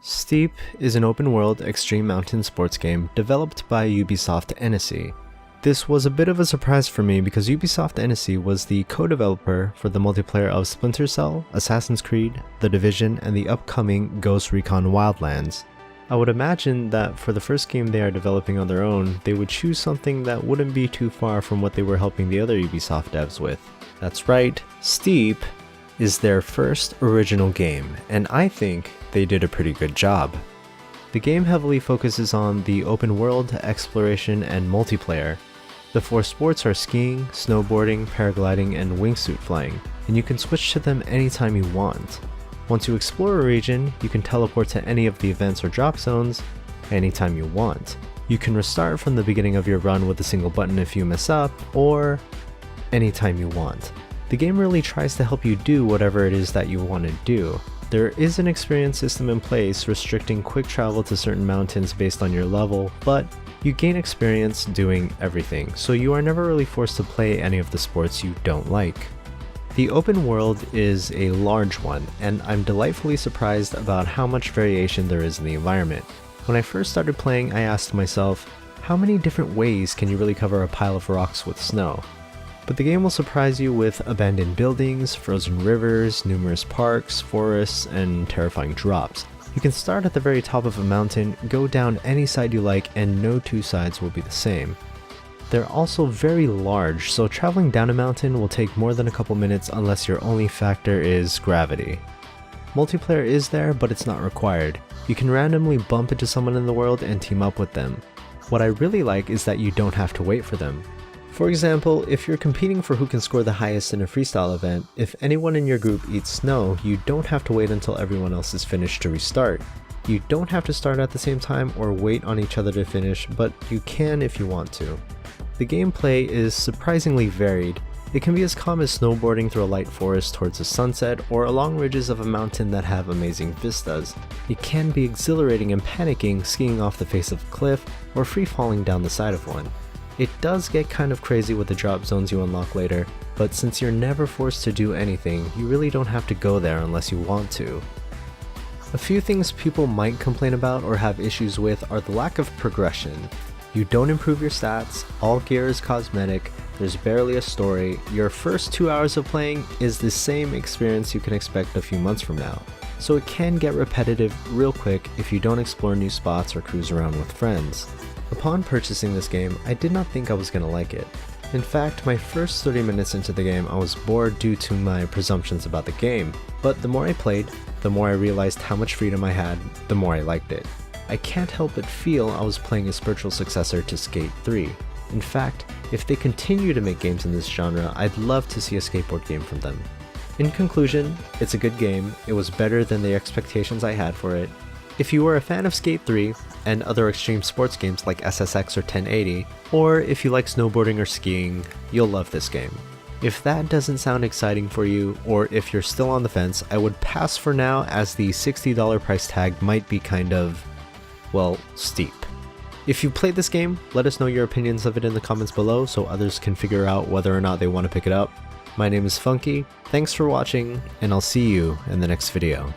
Steep is an open-world extreme mountain sports game developed by Ubisoft Annecy. This was a bit of a surprise for me because Ubisoft Annecy was the co-developer for the multiplayer of Splinter Cell, Assassin's Creed, The Division, and the upcoming Ghost Recon Wildlands. I would imagine that for the first game they are developing on their own, they would choose something that wouldn't be too far from what they were helping the other Ubisoft devs with. That's right, Steep is their first original game, and I think they did a pretty good job. The game heavily focuses on the open world, exploration, and multiplayer. The four sports are skiing, snowboarding, paragliding, and wingsuit flying, and you can switch to them anytime you want. Once you explore a region, you can teleport to any of the events or drop zones anytime you want. You can restart from the beginning of your run with a single button if you mess up, or anytime you want. The game really tries to help you do whatever it is that you want to do. There is an experience system in place restricting quick travel to certain mountains based on your level, but you gain experience doing everything, so you are never really forced to play any of the sports you don't like. The open world is a large one, and I'm delightfully surprised about how much variation there is in the environment. When I first started playing, I asked myself, how many different ways can you really cover a pile of rocks with snow? But the game will surprise you with abandoned buildings, frozen rivers, numerous parks, forests, and terrifying drops. You can start at the very top of a mountain, go down any side you like, and no two sides will be the same. They're also very large, so traveling down a mountain will take more than a couple minutes unless your only factor is gravity. Multiplayer is there, but it's not required. You can randomly bump into someone in the world and team up with them. What I really like is that you don't have to wait for them. For example, if you're competing for who can score the highest in a freestyle event, if anyone in your group eats snow, you don't have to wait until everyone else is finished to restart. You don't have to start at the same time or wait on each other to finish, but you can if you want to. The gameplay is surprisingly varied. It can be as calm as snowboarding through a light forest towards a sunset, or along ridges of a mountain that have amazing vistas. It can be exhilarating and panicking skiing off the face of a cliff, or free falling down the side of one. It does get kind of crazy with the drop zones you unlock later, but since you're never forced to do anything, you really don't have to go there unless you want to. A few things people might complain about or have issues with are the lack of progression. You don't improve your stats, all gear is cosmetic, there's barely a story, your first 2 hours of playing is the same experience you can expect a few months from now. So it can get repetitive real quick if you don't explore new spots or cruise around with friends. Upon purchasing this game, I did not think I was gonna like it. In fact, my first 30 minutes into the game I was bored due to my presumptions about the game, but the more I played, the more I realized how much freedom I had, the more I liked it. I can't help but feel I was playing a spiritual successor to Skate 3. In fact, if they continue to make games in this genre, I'd love to see a skateboard game from them. In conclusion, it's a good game, it was better than the expectations I had for it. If you are a fan of Skate 3 and other extreme sports games like SSX or 1080, or if you like snowboarding or skiing, you'll love this game. If that doesn't sound exciting for you, or if you're still on the fence, I would pass for now as the $60 price tag might be kind of, well, steep. If you played this game, let us know your opinions of it in the comments below so others can figure out whether or not they want to pick it up. My name is Phunky, thanks for watching, and I'll see you in the next video.